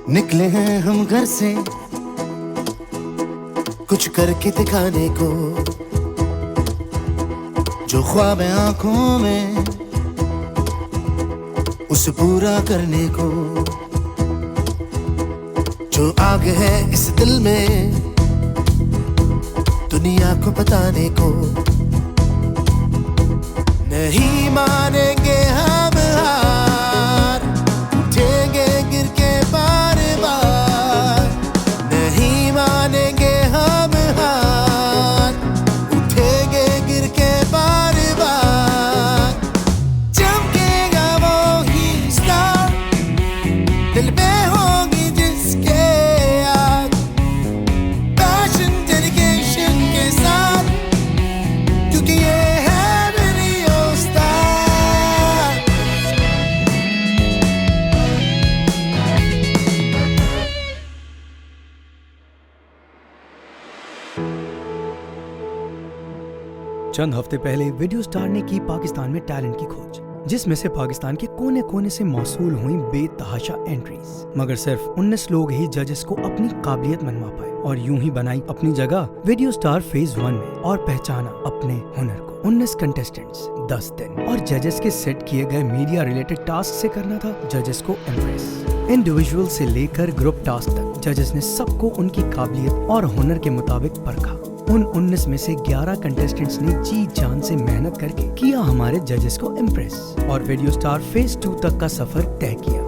निकले हैं हम घर से कुछ करके दिखाने को, जो ख्वाब है आंखों में उसे पूरा करने को, जो आग है इस दिल में दुनिया को बताने को। नहीं मानेंगे हम हार, उठेंगे गिर के बार बार। नहीं मानेंगे हम हार, उठेंगे गिर के बार बार। चमकेगा वो ही स्टार, दिल में होगी जिसके आग, पैशन डेडिकेशन के साथ, क्योंकि ये है चंद हफ्ते पहले वीडियो स्टार ने की पाकिस्तान में टैलेंट की खोज, जिसमें से पाकिस्तान के कोने कोने से मौसूल हुई बेतहाशा एंट्रीज। मगर सिर्फ 19 लोग ही जजेस को अपनी काबिलियत मनवा पाए और यूं ही बनाई अपनी जगह वीडियो स्टार फेज 1 में और पहचाना अपने हुनर को। 19 कंटेस्टेंट्स, 10 दिन और जजेस के सेट किए गए मीडिया रिलेटेड टास्क से करना था जजेस को इम्प्रेस। इंडिविजुअल से लेकर ग्रुप टास्क तक जजेस ने सबको उनकी काबिलियत और हुनर के मुताबिक परखा। उन 19 में से 11 कंटेस्टेंट्स ने जी जान से मेहनत करके किया हमारे जजेस को इम्प्रेस और वीडियो स्टार फेज 2 तक का सफर तय किया।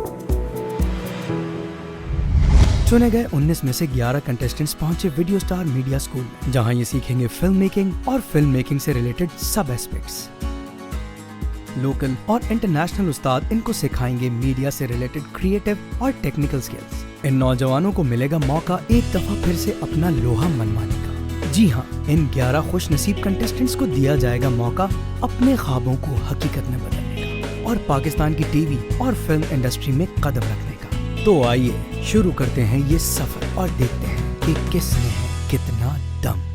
चुने गए 19 में से 11 कंटेस्टेंट्स पहुंचे वीडियो स्टार मीडिया स्कूल में, जहां ये सीखेंगे फिल्म मेकिंग और फिल्म मेकिंग से रिलेटेड सब एस्पेक्ट्स। लोकल और इंटरनेशनल उस्ताद इनको सिखाएंगे मीडिया से रिलेटेड क्रिएटिव और टेक्निकल स्किल्स। इन नौजवानों को मिलेगा मौका एक दफा फिर से अपना लोहा मनवाने का। जी हाँ, इन 11 खुश नसीब कंटेस्टेंट्स को दिया जाएगा मौका अपने ख्वाबों को हकीकत में बदलने का और पाकिस्तान की टीवी और फिल्म इंडस्ट्री में कदम रखने का। तो आइए शुरू करते हैं ये सफर और देखते हैं कि किसमें है कितना दम।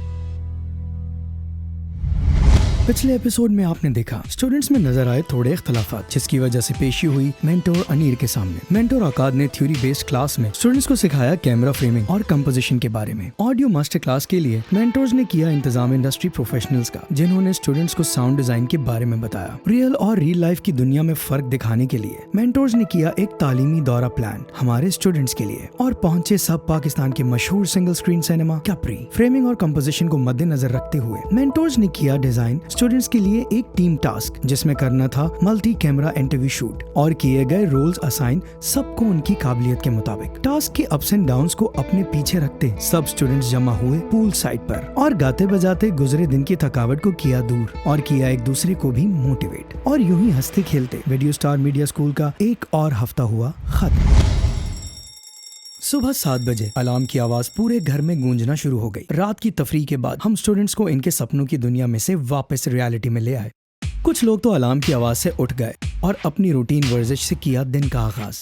पिछले एपिसोड में आपने देखा स्टूडेंट्स में नजर आए थोड़े इख्तलाफात, जिसकी वजह से पेशी हुई मेंटोर अनीर के सामने। मेंटोर आकाद ने थ्योरी बेस्ड क्लास में स्टूडेंट्स को सिखाया कैमरा फ्रेमिंग और कंपोजिशन के बारे में। ऑडियो मास्टर क्लास के लिए मेंटोर्स ने किया इंतजाम इंडस्ट्री प्रोफेशनल्स का, जिन्होंने स्टूडेंट्स को साउंड डिजाइन के बारे में बताया। रियल और रियल लाइफ की दुनिया में फर्क दिखाने के लिए मेंटोर्स ने किया एक तालीमी दौरा प्लान हमारे स्टूडेंट्स के लिए और पहुंचे सब पाकिस्तान के मशहूर single screen cinema Capri. Framing और कंपोजिशन को मद्देनजर रखते हुए मेंटोर्स ने किया डिजाइन स्टूडेंट्स के लिए एक टीम टास्क, जिसमें करना था मल्टी कैमरा इंटरव्यू शूट और किए गए रोल्स असाइन सबको उनकी काबिलियत के मुताबिक। टास्क के अप्स एंड डाउन्स को अपने पीछे रखते सब स्टूडेंट्स जमा हुए पूल साइड पर और गाते बजाते गुजरे दिन की थकावट को किया दूर और किया एक दूसरे को भी मोटिवेट। और यूं ही हंसते खेलते वीडियो स्टार मीडिया स्कूल का एक और हफ्ता हुआ खत्म। सुबह 7 बजे अलार्म की आवाज पूरे घर में गूंजना शुरू हो गई। रात की तफरीह के बाद हम स्टूडेंट्स को इनके सपनों की दुनिया में से वापस रियलिटी में ले आए। कुछ लोग तो अलार्म की आवाज से उठ गए और अपनी रूटीन वर्जिश से किया दिन का आगाज,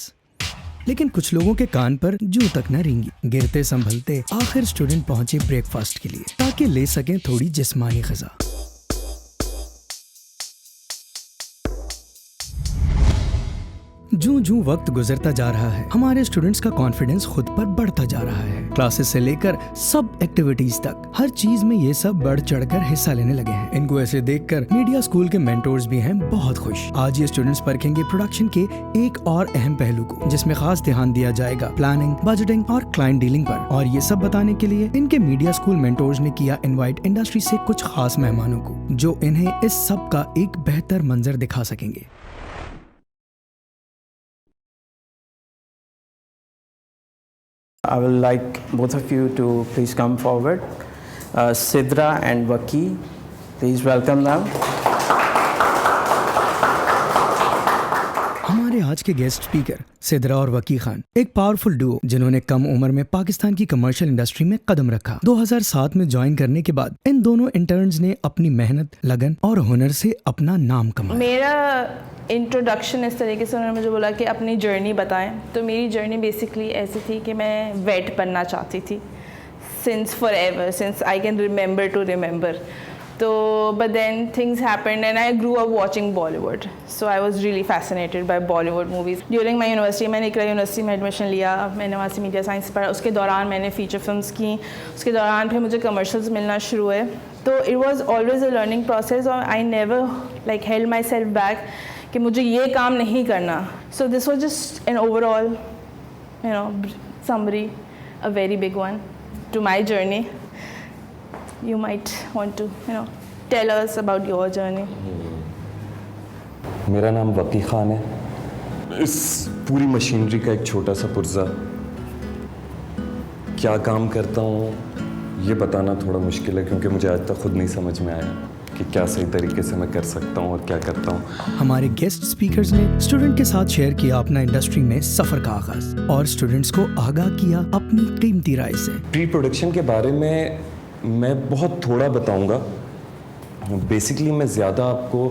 लेकिन कुछ लोगों के कान पर जूं तक न रेंगी। गिरते संभलते आखिर स्टूडेंट पहुंचे ब्रेकफास्ट के लिए, ताकि ले सकें थोड़ी जिस्मानी ग़िज़ा। जूं जूं वक्त गुजरता जा रहा है, हमारे स्टूडेंट्स का कॉन्फिडेंस खुद पर बढ़ता जा रहा है। क्लासेस से लेकर सब एक्टिविटीज तक हर चीज में ये सब बढ़ चढ़कर हिस्सा लेने लगे हैं। इनको ऐसे देखकर मीडिया स्कूल के मेंटोर्स भी हैं बहुत खुश। आज ये स्टूडेंट्स परखेंगे प्रोडक्शन के एक और अहम पहलू को, जिसमें खास ध्यान दिया जाएगा प्लानिंग, बजटिंग और क्लाइंट डीलिंग पर। और ये सब बताने के लिए इनके मीडिया स्कूल मेंटोर्स ने किया इनवाइट इंडस्ट्री से कुछ खास मेहमानों को, जो इन्हें इस सब का एक बेहतर मंजर दिखा सकेंगे। I will like both of you to please come forward. Sidra and Waki, please welcome them. हमारे आज के गेस्ट स्पीकर सिद्रा और वकी खान एक पावरफुल डुओ, जिन्होंने कम उम्र में पाकिस्तान की कमर्शियल इंडस्ट्री में कदम रखा। 2007 में ज्वाइन करने के बाद इन दोनों इंटर्न्स ने अपनी मेहनत, लगन और हुनर से अपना नाम कमाया। मेरा इंट्रोडक्शन इस तरीके से उन्होंने मुझे बोला कि अपनी जर्नी बताएं। तो मेरी जर्नी बेसिकली ऐसी थी कि मैं वेट बनना चाहती थी since forever, since I can remember to remember. तो but then things happened and I grew up watching Bollywood, so I was really fascinated by Bollywood movies. During my university, मैंने इकरा university में admission लिया, मैंने वहाँ से media science पढ़ा, उसके दौरान मैंने फीचर फिल्म्स की, उसके दौरान फिर मुझे कमर्शियल्स मिलना शुरू हुए. तो it was always a learning process और I never like held myself back कि मुझे ये काम नहीं करना. So this was just an overall, you know, summary, a very big one to my journey. You might want to, you know, tell us about your journey. मेरा नाम वकी खान है. इस पूरी मशीनरी का एक छोटा सा पुर्जा. क्या काम करता हूँ ये बताना थोड़ा मुश्किल है क्योंकि मुझे आज तक खुद नहीं समझ में आया कि क्या सही तरीके से मैं कर सकता हूँ और क्या करता हूँ. हमारे गेस्ट स्पीकर्स ने स्टूडेंट के साथ शेयर किया अपना इंडस्ट्री में सफर का आगाज और स्टूडेंट्स को आगाह किया अपनी कीमती राय से. प्री प्रोडक्शन के बारे में मैं बहुत थोड़ा बताऊंगा. बेसिकली मैं ज़्यादा आपको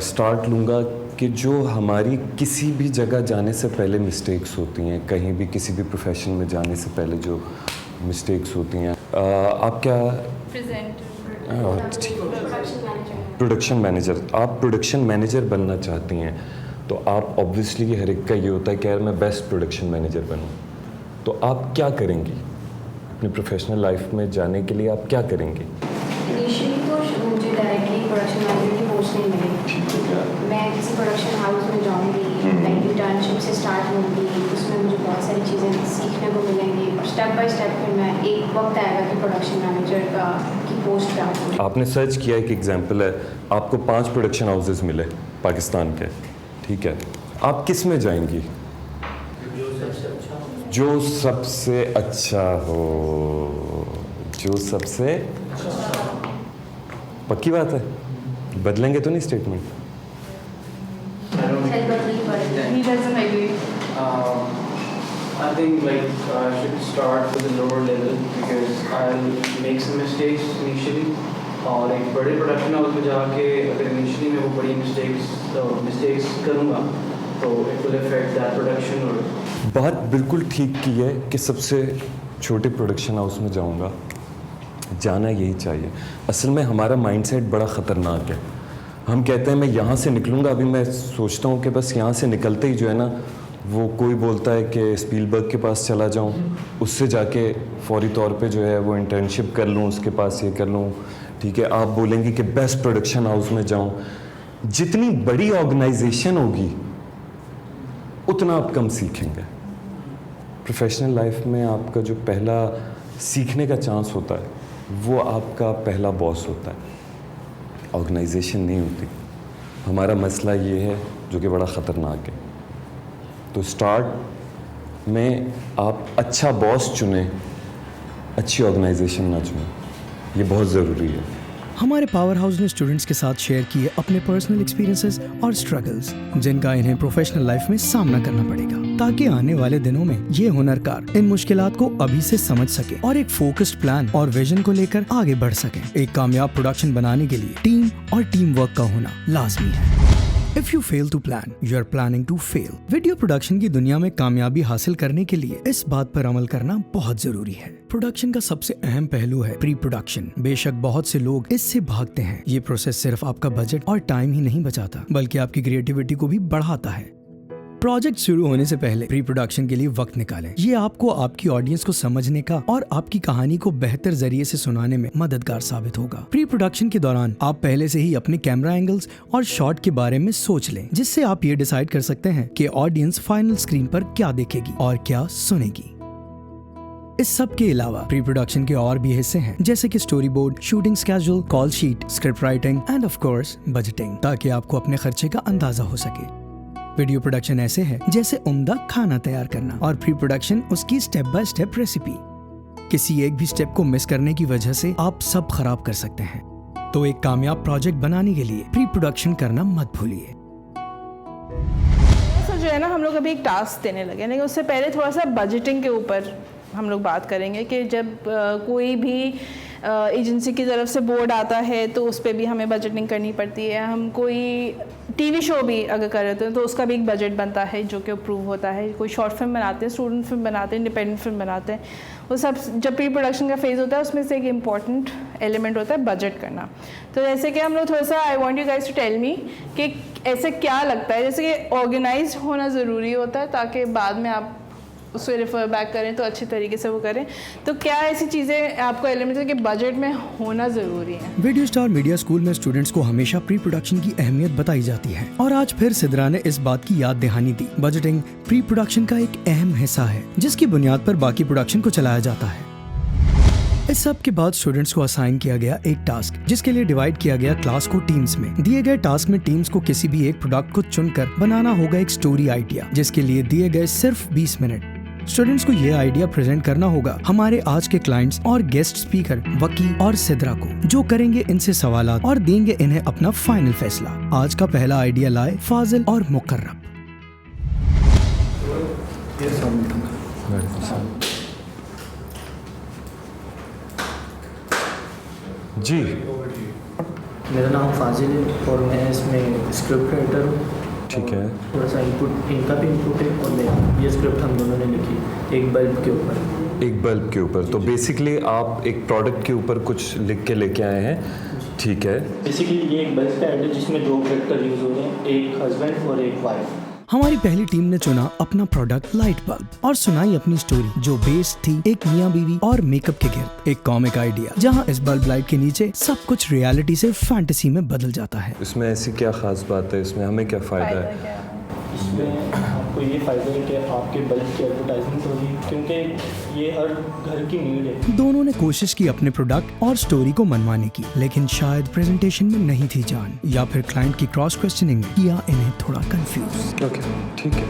स्टार्ट लूँगा कि जो हमारी किसी भी जगह जाने से पहले मिस्टेक्स होती हैं, कहीं भी किसी भी प्रोफेशन में जाने से पहले जो मिस्टेक्स होती हैं. आप क्या प्रोडक्शन मैनेजर, आप प्रोडक्शन मैनेजर बनना चाहती हैं तो आप ऑब्वियसली हर एक का ये होता है कि यार मैं बेस्ट प्रोडक्शन मैनेजर बनूं. तो आप क्या करेंगी अपनी प्रोफेशनल लाइफ में जाने के लिए? आप क्या करेंगी? इनिशियली तो मुझे डायरेक्टली प्रोडक्शन मैनेजर की पोस्ट नहीं मिली. मैं किसी प्रोडक्शन हाउस में जाऊंगी, लाइक इंटर्नशिप से स्टार्ट होंगी, उसमें मुझे बहुत सारी चीज़ें सीखने को मिलेंगी और स्टेप बाय स्टेप फिर मैं एक वक्त आएगा कि प्रोडक्शन मैनेजर की पोस्ट पे आऊँगी. आपने सर्च किया, एक एग्जांपल है, आपको 5 प्रोडक्शन हाउसेस मिले पाकिस्तान के, ठीक है, आप किस में जाएंगी? जो सबसे अच्छा हो. जो सबसे पक्की बात है, बदलेंगे तो नहीं statement? He doesn't agree. I think like I should start with a lower level because I'll make some mistakes initially. और एक बड़े प्रोडक्शन हाउस में जाके अगर इनिशियली मैं वो बड़ी मिस्टेक्स करूँगा तो it will affect that production. और बात बिल्कुल ठीक की है कि सबसे छोटे प्रोडक्शन हाउस में जाऊंगा. जाना यही चाहिए. असल में हमारा माइंडसेट बड़ा ख़तरनाक है. हम कहते हैं मैं यहाँ से निकलूँगा. अभी मैं सोचता हूँ कि बस यहाँ से निकलते ही जो है ना, वो कोई बोलता है कि स्पीलबर्ग के पास चला जाऊँ, उससे जाके फौरी तौर पे जो है वो इंटर्नशिप कर लूँ, उसके पास ये कर लूँ, ठीक है. आप बोलेंगे कि बेस्ट प्रोडक्शन हाउस में जाऊँ. जितनी बड़ी ऑर्गेनाइजेशन होगी उतना आप कम सीखेंगे. प्रोफेशनल लाइफ में आपका जो पहला सीखने का चांस होता है वो आपका पहला बॉस होता है, ऑर्गेनाइजेशन नहीं होती. हमारा मसला ये है जो कि बड़ा ख़तरनाक है. तो स्टार्ट में आप अच्छा बॉस चुनें, अच्छी ऑर्गेनाइजेशन ना चुनें. ये बहुत ज़रूरी है. हमारे पावर हाउस ने स्टूडेंट्स के साथ शेयर किए अपने पर्सनल एक्सपीरियंसेस और स्ट्रगल्स जिनका इन्हें प्रोफेशनल लाइफ में सामना करना पड़ेगा ताकि आने वाले दिनों में ये हुनरकार इन मुश्किलात को अभी से समझ सके और एक फोकस्ड प्लान और विजन को लेकर आगे बढ़ सके. एक कामयाब प्रोडक्शन बनाने के लिए टीम और टीम वर्क का होना लाजमी है. If you fail to plan, you are planning to fail. Video production की दुनिया में कामयाबी हासिल करने के लिए इस बात पर अमल करना बहुत जरूरी है. प्रोडक्शन का सबसे अहम पहलू है प्री प्रोडक्शन. बेशक बहुत से लोग इससे भागते हैं. ये प्रोसेस सिर्फ आपका बजट और टाइम ही नहीं बचाता बल्कि आपकी क्रिएटिविटी को भी बढ़ाता है. प्रोजेक्ट शुरू होने से पहले प्री प्रोडक्शन के लिए वक्त निकालें. ये आपको आपकी ऑडियंस को समझने का और आपकी कहानी को बेहतर जरिए से सुनाने में मददगार साबित होगा. प्री प्रोडक्शन के दौरान आप पहले से ही अपने कैमरा एंगल्स और शॉट के बारे में सोच लें जिससे आप ये डिसाइड कर सकते हैं कि ऑडियंस फाइनल स्क्रीन पर क्या देखेगी और क्या सुनेगी. इस सब के अलावा प्री प्रोडक्शन के और भी हिस्से हैं जैसे कि story board, shooting schedule, call sheet, script writing end of course budgeting, ताकि आपको अपने खर्चे का अंदाजा हो सके. वीडियो प्रोडक्शन ऐसे है जैसे उम्दा खाना तैयार करना और प्री प्रोडक्शन उसकी स्टेप बाय स्टेप रेसिपी. किसी एक भी स्टेप को मिस करने की वजह से आप सब खराब कर सकते हैं. तो एक कामयाब प्रोजेक्ट बनाने के लिए प्री प्रोडक्शन करना मत भूलिए. तो जो है ना, हम लोग अभी एक टास्क देने लगे, लेकिन उससे पहले थोड़ा सा बजटिंग के ऊपर हम लोग बात करेंगे कि जब कोई भी एजेंसी की तरफ से बोर्ड आता है तो उस पर भी हमें बजटिंग करनी पड़ती है। हम कोई टीवी शो भी अगर कर रहे हैं तो उसका भी एक बजट बनता है जो कि अप्रूव होता है। कोई शॉर्ट फिल्म बनाते हैं, स्टूडेंट फिल्म बनाते हैं, इंडिपेंडेंट फिल्म बनाते हैं, वो सब जब प्री प्रोडक्शन का फेज़ होता है उसमें से एक इम्पॉर्टेंट एलिमेंट होता है बजट करना। तो जैसे कि हम लोग थोड़ा सा I want you guys to tell me कि ऐसे क्या लगता है, जैसे कि ऑर्गेनाइज्ड होना ज़रूरी होता है ताकि बाद में आप उसको रेफर बैक करें तो अच्छी तरीके से वो करें। तो क्या ऐसी चीज़ें आपको एलिमेंट है कि बजट में होना ज़रूरी है? वीडियो स्टार मीडिया स्कूल में स्टूडेंट्स को हमेशा प्री प्रोडक्शन की अहमियत बताई जाती है और आज फिर सिद्रा ने इस बात की याद दहानी दी। बजटिंग प्री प्रोडक्शन का एक अहम हिस्सा है जिसकी बुनियाद पर बाकी प्रोडक्शन को चलाया जाता है। इस सब के बाद स्टूडेंट्स को असाइन किया गया एक टास्क जिसके लिए डिवाइड किया गया क्लास को टीम्स में। दिए गए टास्क में टीम्स को किसी भी एक प्रोडक्ट को चुनकर बनाना होगा एक स्टोरी आइडिया जिसके लिए दिए गए सिर्फ 20 मिनट। स्टूडेंट्स को ये आइडिया प्रेजेंट करना होगा हमारे आज के क्लाइंट्स और गेस्ट स्पीकर वकी और सिद्रा को, जो करेंगे इनसे सवालात और देंगे इन्हें अपना फाइनल फैसला। आज का पहला आइडिया लाए फाजिल और मुकर्रम। जी, मेरा नाम फाजिल है और मैं इसमें स्क्रिप्ट राइटर हूँ। ठीक है। थोड़ा सा इनपुट, इनका भी इनपुट है और मैं ये स्क्रिप्ट हम दोनों ने लिखी एक बल्ब के ऊपर। एक बल्ब के ऊपर, तो बेसिकली आप एक प्रोडक्ट के ऊपर कुछ लिख के लेके आए हैं, ठीक है। बेसिकली ये एक बल्ब का ऐड है जिसमें 2 कैरेक्टर यूज़ हो रहे हैं, एक हस्बैंड और एक वाइफ। हमारी पहली टीम ने चुना अपना प्रोडक्ट लाइट बल्ब और सुनाई अपनी स्टोरी जो बेस्ड थी एक मियां बीवी और मेकअप के गिर्द एक कॉमिक आइडिया, जहां इस बल्ब लाइट के नीचे सब कुछ रियलिटी से फैंटेसी में बदल जाता है। इसमें ऐसी क्या खास बात है, इसमें हमें क्या फायदा है? इसमें आपको ये फ़ायदा है कि आपके बल्ब की एडवर्टाइजमेंट होगी क्योंकि ये हर घर की नीड है। दोनों ने कोशिश की अपने प्रोडक्ट और स्टोरी को मनवाने की, लेकिन शायद प्रेजेंटेशन में नहीं थी जान या फिर क्लाइंट की क्रॉस क्वेश्चनिंग किया इन्हें थोड़ा कंफ्यूज। ओके, ठीक है,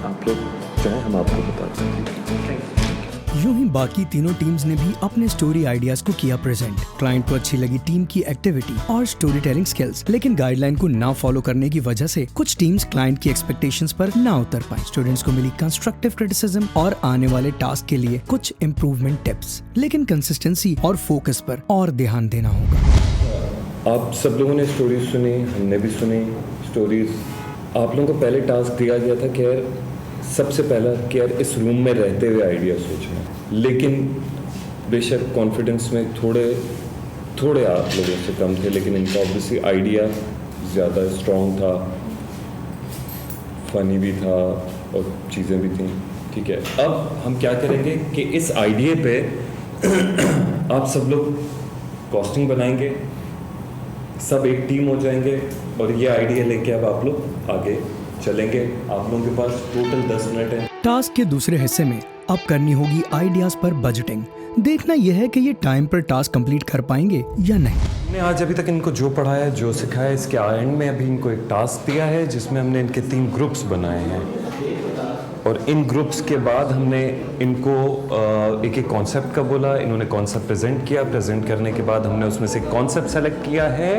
आप लोग चाहें हम आपको बताते हैं। यूं ही बाकी तीनों टीम्स ने भी अपने स्टोरी आइडियाज को किया प्रेजेंट। क्लाइंट को अच्छी लगी टीम की एक्टिविटी और स्टोरी टेलिंग स्किल्स, लेकिन गाइडलाइन को ना फॉलो करने की वजह से कुछ टीम्स क्लाइंट की एक्सपेक्टेशंस पर ना उतर पाई। स्टूडेंट्स को मिली कंस्ट्रक्टिव क्रिटिसिज्म और आने वाले टास्क के लिए कुछ इम्प्रूवमेंट टिप्स, लेकिन कंसिस्टेंसी और फोकस पर और ध्यान देना होगा। आप सब लोगों ने स्टोरीज सुनी, हमने भी सुनी स्टोरीज। आप लोगों को पहले टास्क दिया गया था कि यार सबसे पहला कि यार इस रूम में रहते हुए आइडिया सोचना, लेकिन बेशक कॉन्फिडेंस में थोड़े आप लोगों से कम थे, लेकिन इनका ऑब्वियसली आइडिया ज़्यादा स्ट्रॉन्ग था, फनी भी था और चीज़ें भी थी, ठीक है। अब हम क्या करेंगे कि इस आइडिया पे आप सब लोग कॉस्टिंग बनाएंगे, सब एक टीम हो जाएंगे और ये आइडिया लेके अब आप लोग आगे चलेंगे। आप लोगों के पास टोटल 10 मिनट है। टास्क के दूसरे हिस्से में अब करनी होगी आइडियाज पर बजटिंग। देखना यह है कि ये टाइम पर टास्क कंप्लीट कर पाएंगे या नहीं। हमने आज अभी तक इनको जो पढ़ाया, जो सिखाया, इसके एंड में अभी इनको एक टास्क दिया है जिसमें हमने इनके 3 ग्रुप्स बनाए हैं और इन ग्रुप्स के बाद हमने इनको एक एक कॉन्सेप्ट का बोला। इन्होंने कॉन्सेप्ट प्रेजेंट किया, प्रेजेंट करने के बाद हमने उसमें से कॉन्सेप्ट सेलेक्ट किया है।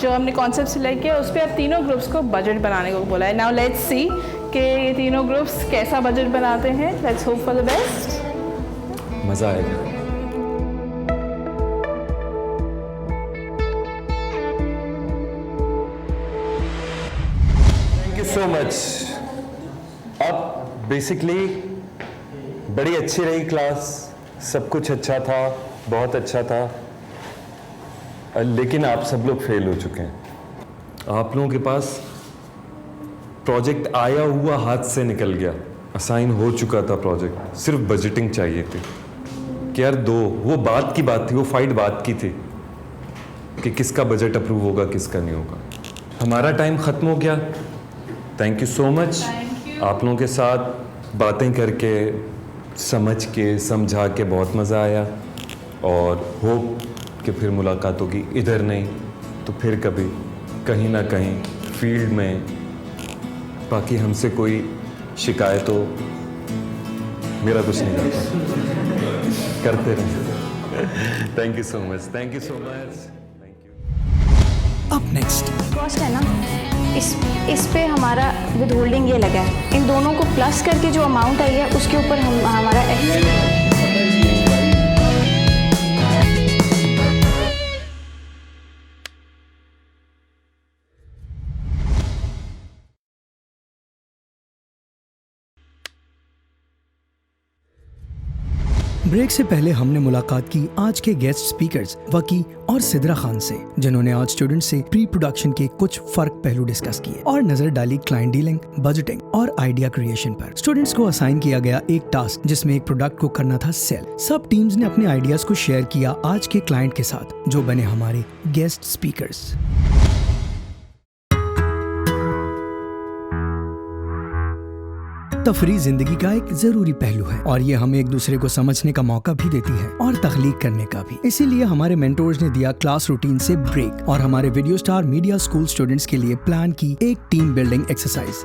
जो हमने कॉन्सेप्ट सिलेक्ट किया उस पर अब तीनों ग्रुप्स को बजट बनाने को बोला है। नाउ लेट्स सी कि ये तीनों ग्रुप्स कैसा बजट बनाते हैं। Let's hope for the best. मज़ा आएगा। Thank you so much. अब बेसिकली बड़ी अच्छी रही क्लास, सब कुछ अच्छा था, बहुत अच्छा था, लेकिन आप सब लोग फेल हो चुके हैं। आप लोगों के पास प्रोजेक्ट आया हुआ हाथ से निकल गया, असाइन हो चुका था प्रोजेक्ट, सिर्फ बजटिंग चाहिए थी कि यार वो बात की बात थी, वो फाइट बात की थी कि किसका बजट अप्रूव होगा, किसका नहीं होगा। हमारा टाइम ख़त्म हो गया। Thank you so much. आप लोगों के साथ बातें करके, समझ के, समझा के बहुत मज़ा आया और होप कि फिर मुलाकात होगी, इधर नहीं तो फिर कभी कहीं ना कहीं फील्ड में। बाकी हमसे कोई शिकायत हो, मेरा कुछ नहीं करता, करते रहें। Thank you so much, thank you so much, thank you. अब नेक्स्ट कॉस्ट है ना, इस पे हमारा विद होल्डिंग ये लगा है। इन दोनों को प्लस करके जो अमाउंट आई है उसके ऊपर हमारा ब्रेक से पहले हमने मुलाकात की आज के गेस्ट स्पीकर्स वकी और सिद्रा खान से, जिन्होंने आज स्टूडेंट से प्री प्रोडक्शन के कुछ फर्क पहलू डिस्कस किए और नजर डाली क्लाइंट डीलिंग, बजटिंग और आइडिया क्रिएशन पर। स्टूडेंट्स को असाइन किया गया एक टास्क जिसमें एक प्रोडक्ट को करना था सेल। सब टीम्स ने अपने आइडियाज को शेयर किया आज के क्लाइंट के साथ, जो बने हमारे गेस्ट स्पीकर्स। तफरीह जिंदगी का एक जरूरी पहलू है और ये हमें एक दूसरे को समझने का मौका भी देती है और तख्लीक करने का भी। इसीलिए हमारे मेंटोर्स ने दिया क्लास रूटीन से ब्रेक और हमारे video star media school students के लिए प्लान की एक टीम बिल्डिंग एक्सरसाइज,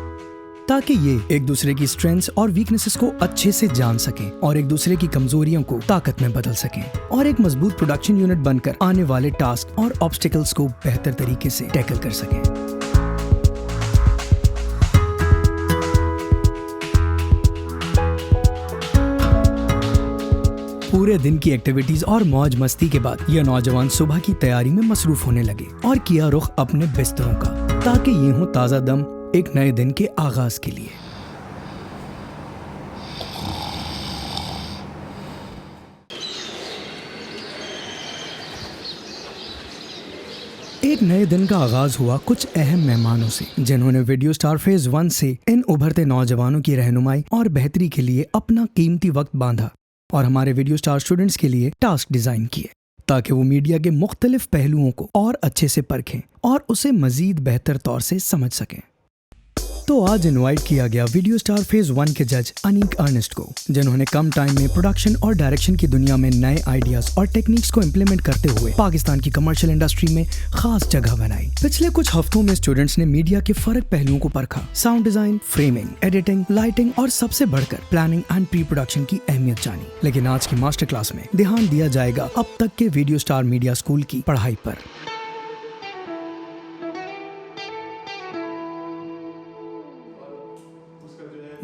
ताकि ये एक दूसरे की स्ट्रेंथ्स और वीकनेसेस को अच्छे से जान सकें और एक दूसरे की कमजोरियों को ताकत में बदल सकें और एक मजबूत प्रोडक्शन यूनिट बनकर आने वाले टास्क और ऑब्स्टिकल्स को बेहतर तरीके से टैकल कर सकें। पूरे दिन की एक्टिविटीज और मौज मस्ती के बाद ये नौजवान सुबह की तैयारी में मसरूफ होने लगे और किया रुख अपने बिस्तरों का, ताकि ये हो ताज़ा दम एक नए दिन के आगाज के लिए। एक नए दिन का आगाज हुआ कुछ अहम मेहमानों से, जिन्होंने वीडियो स्टार फेज 1 से इन उभरते नौजवानों की रहनुमाई और बेहतरी के लिए अपना कीमती वक्त बांधा और हमारे वीडियो स्टार स्टूडेंट्स के लिए टास्क डिजाइन किए, ताकि वो मीडिया के मुख्तलिफ पहलुओं को और अच्छे से परखें और उसे मजीद बेहतर तौर से समझ सकें। तो आज इनवाइट किया गया वीडियो स्टार फेज 1 के जज अनीक अर्नेस्ट को, जिन्होंने कम टाइम में प्रोडक्शन और डायरेक्शन की दुनिया में नए आइडियाज और टेक्निक्स को इम्प्लीमेंट करते हुए पाकिस्तान की कमर्शियल इंडस्ट्री में खास जगह बनाई। पिछले कुछ हफ्तों में स्टूडेंट्स ने मीडिया के फर्क पहलुओं को परखा, sound design, framing, editing, lighting और सबसे बढ़कर प्लानिंग एंड प्री प्रोडक्शन की अहमियत जानी। लेकिन आज की मास्टर क्लास में ध्यान दिया जाएगा अब तक के वीडियो स्टार मीडिया स्कूल की पढ़ाई पर।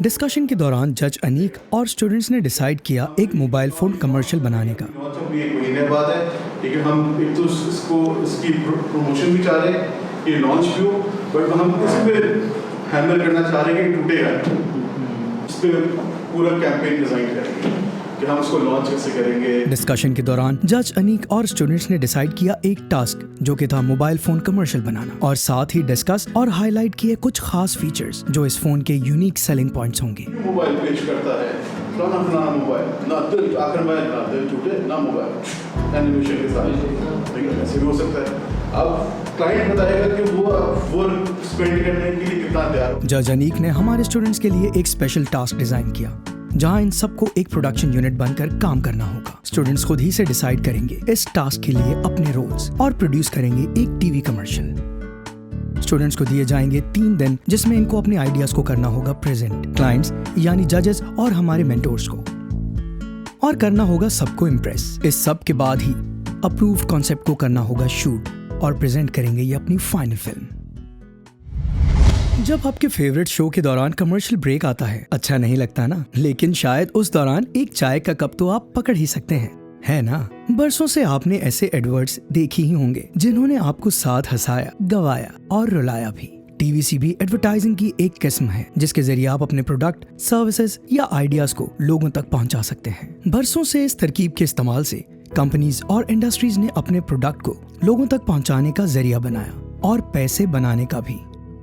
डिस्कशन के दौरान जज अनीक और स्टूडेंट्स ने डिसाइड किया एक मोबाइल फोन कमर्शियल बनाने का। एक महीने बाद है, ठीक है, हम एक तो इसकी प्रमोशन भी चाह रहे हैं, ये लॉन्च भी हो, बट हम इस पे हैंडल करना चाह रहे हैं कि टूटेगा, इस पे पूरा कैंपेन डिजाइन करेंगे कि हम इसको लॉन्च कैसे करेंगे। डिस्कशन के दौरान जज अनीक और स्टूडेंट्स ने डिसाइड किया एक टास्क, जो कि था मोबाइल फोन कमर्शियल बनाना, और साथ ही डिस्कस और हाईलाइट किए कुछ खास फीचर्स जो इस फोन के यूनिक सेलिंग पॉइंट्स होंगे। मोबाइल पेश करता है, फलाना मोबाइल, ना दिल आखिर में ना दिल टूटे ना मोबाइल, एनिमेशन के साथ, ठीक है, ऐसे भी हो सकता है। अब क्लाइंट बताएगा कि वो स्पेंड करने के लिए कितना तैयार हो। जज अनीक ने हमारे स्टूडेंट्स के लिए एक स्पेशल टास्क डिजाइन किया, जहां इन सबको एक प्रोडक्शन यूनिट बनकर काम करना होगा। स्टूडेंट्स खुद ही से डिसाइड करेंगे इस टास्क के लिए अपने रोल्स और प्रोड्यूस करेंगे एक टीवी कमर्शियल। स्टूडेंट्स को दिए जाएंगे 3 दिन, जिसमें इनको अपने आइडियाज को करना होगा प्रेजेंट क्लाइंट्स यानी जजेस और हमारे मेंटोर्स को, और करना होगा सबको इम्प्रेस। इस सब के बाद ही अप्रूव्ड कॉन्सेप्ट को करना होगा शूट और प्रेजेंट करेंगे ये अपनी फाइनल फिल्म। जब आपके फेवरेट शो के दौरान कमर्शियल ब्रेक आता है, अच्छा नहीं लगता ना? लेकिन शायद उस दौरान एक चाय का कप तो आप पकड़ ही सकते हैं, है ना? बरसों से आपने ऐसे एडवर्ट्स देखी ही होंगे जिन्होंने आपको साथ हंसाया, गवाया और रुलाया भी। टीवीसी भी एडवर्टाइजिंग की एक किस्म है, जिसके जरिए आप अपने प्रोडक्ट, सर्विसेज या आइडियाज को लोगों तक पहुंचा सकते हैं। बरसों से इस तरकीब के इस्तेमाल से कंपनीज और इंडस्ट्रीज ने अपने प्रोडक्ट को लोगों तक पहुंचाने का जरिया बनाया और पैसे बनाने का भी।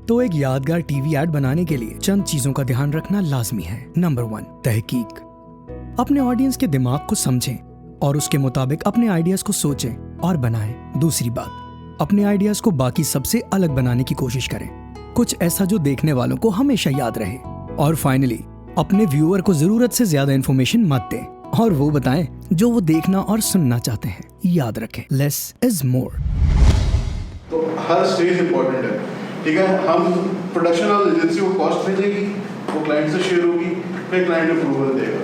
तो एक यादगार टीवी एड बनाने के लिए चंद चीजों का ध्यान रखना लाजमी है। नंबर 1, तहकीक। अपने ऑडियंस के दिमाग को समझें और उसके मुताबिक अपने आइडियाज को सोचें और बनाएं। दूसरी बात, अपने आइडियाज को बाकी सबसे अलग बनाने की कोशिश करें, कुछ ऐसा जो देखने वालों को हमेशा याद रहे। और फाइनली, अपने व्यूअर को जरूरत से ज्यादा इन्फॉर्मेशन मत दें और वो बताएं जो वो देखना और सुनना चाहते हैं। याद रखें, लेस इज मोर। तो हर स्टेज इम्पोर्टेंट है, ठीक है। हम प्रोडक्शन और एजेंसी को कॉस्ट भेजेगी, वो क्लाइंट से शेयर होगी, फिर क्लाइंट अप्रूवल देगा,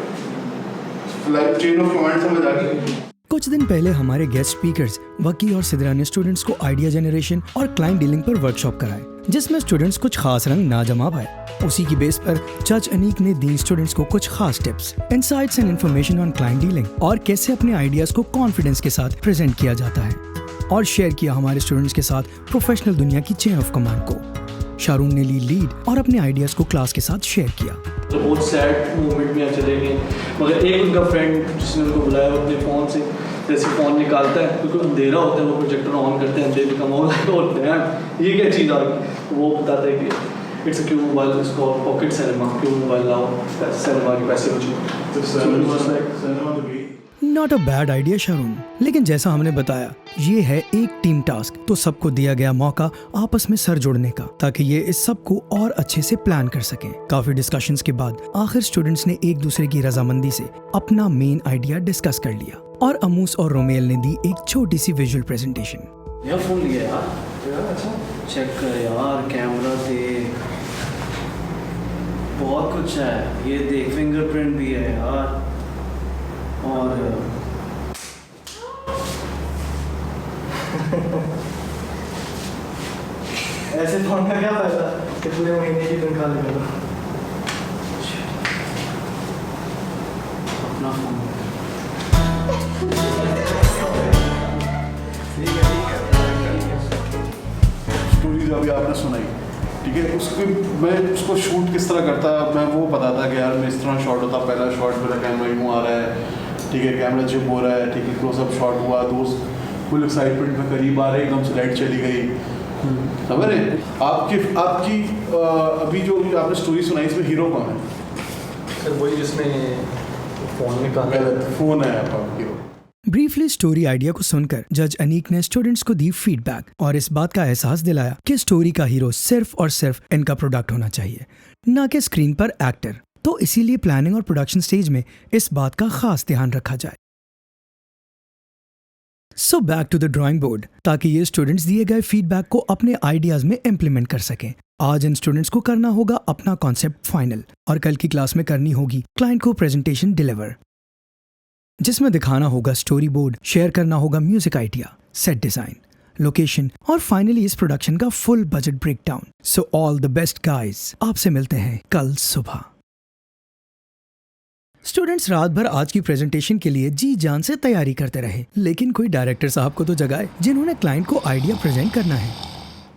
चेन ऑफ कमांड समझ आ गई। कुछ दिन पहले हमारे गेस्ट स्पीकर्स वकी और सिद्रा ने स्टूडेंट्स को आइडिया जनरेशन और क्लाइंट डीलिंग पर वर्कशॉप कराए, जिसमें स्टूडेंट्स कुछ खास रंग ना जमा पाए। उसी की बेस पर जज अनीक ने दी स्टूडेंट्स को कुछ खास tips, insights and information on client dealing और कैसे अपने आइडियाज को कॉन्फिडेंस के साथ प्रेजेंट किया जाता है, और शेयर किया हमारे स्टूडेंट्स के साथ प्रोफेशनल दुनिया की चेन ऑफ कमांड को। शारून ने ली लीड और अपने आइडियाज को क्लास के साथ शेयर किया। तो बहुत सैड मोमेंट में चले गए, मगर एक उनका फ्रेंड जिसने उनको बुलाया अपने फ़ोन से, जैसे फ़ोन निकालता है बिल्कुल अंधेरा होता है, वो प्रोजेक्टर ऑन करते हैं, अंधेरे कम होता है, ये क्या चीज़ आ गई। वो बताता है कि इट्स क्यू मोबाइल, इसको पॉकेट सिनेमा, क्यू मोबाइल लाओ, सिनेमा के पैसे बचो। Not a bad idea Sharone, लेकिन जैसा हमने बताया ये है एक टीम टास्क, तो सबको दिया गया मौका आपस में सर जोड़ने का, ताकि ये इस सब को और अच्छे से प्लान कर सके। काफी डिस्कशंस के बाद आखिर स्टूडेंट्स ने एक दूसरे की रजामंदी से अपना मेन आइडिया डिस्कस कर लिया और अमूस और रोमेल ने दी एक छोटी सी विजुअल प्रेजेंटेशन। यह फोन लिया यार, अच्छा चेक कर यार, कैमरा देख, बहुत कुछ है, ये देख फिंगरप्रिंट भी है यार, और ऐसे फोन का क्या फायदा कि पूरे महीने की तनख्वाह ले लो। अपना फोन स्टोरी जो अभी आपने सुनाई, ठीक है, उसको मैं उसको शूट किस तरह करता, मैं वो बताता कि यार मैं इस तरह शॉट होता, पहला शॉट मेरा कैमरा यूँ आ रहा है, ठीक है, कैमरा जिप हो रहा है, ठीक है, क्लोजअप शॉट हुआ, दोस्त फुल एक्साइटमेंट में करीब आ रहे, एकदम से लाइट चली गई, समझ रहे। आपकी अभी जो आपने स्टोरी सुनाई, इसमें हीरो कौन है? सर वही जिसने फ़ोन निकाला, फ़ोन है आपका हीरो। ब्रीफली स्टोरी आइडिया को सुनकर जज अनीक ने स्टूडेंट्स को दी फीडबैक और इस बात का एहसास दिलाया कि स्टोरी का हीरो सिर्फ और सिर्फ इनका प्रोडक्ट होना चाहिए, ना कि स्क्रीन पर एक्टर। तो इसीलिए प्लानिंग और प्रोडक्शन स्टेज में इस बात का खास ध्यान रखा जाए। So back to the drawing board, ताकि ये स्टूडेंट्स दिए गए फीडबैक को अपने आइडियाज में इम्प्लीमेंट कर सकें। आज इन स्टूडेंट्स को करना होगा अपना कॉन्सेप्ट फाइनल और कल की क्लास में करनी होगी क्लाइंट को प्रेजेंटेशन डिलीवर, जिसमें दिखाना होगा स्टोरी बोर्ड, शेयर करना होगा music idea, set design, location और फाइनली इस प्रोडक्शन का full budget breakdown. So all the best guys, आपसे मिलते हैं कल सुबह। स्टूडेंट्स रात भर आज की प्रेजेंटेशन के लिए जी जान से तैयारी करते रहे, लेकिन कोई डायरेक्टर साहब को तो जगाए जिन्होंने क्लाइंट को आइडिया प्रेजेंट करना है।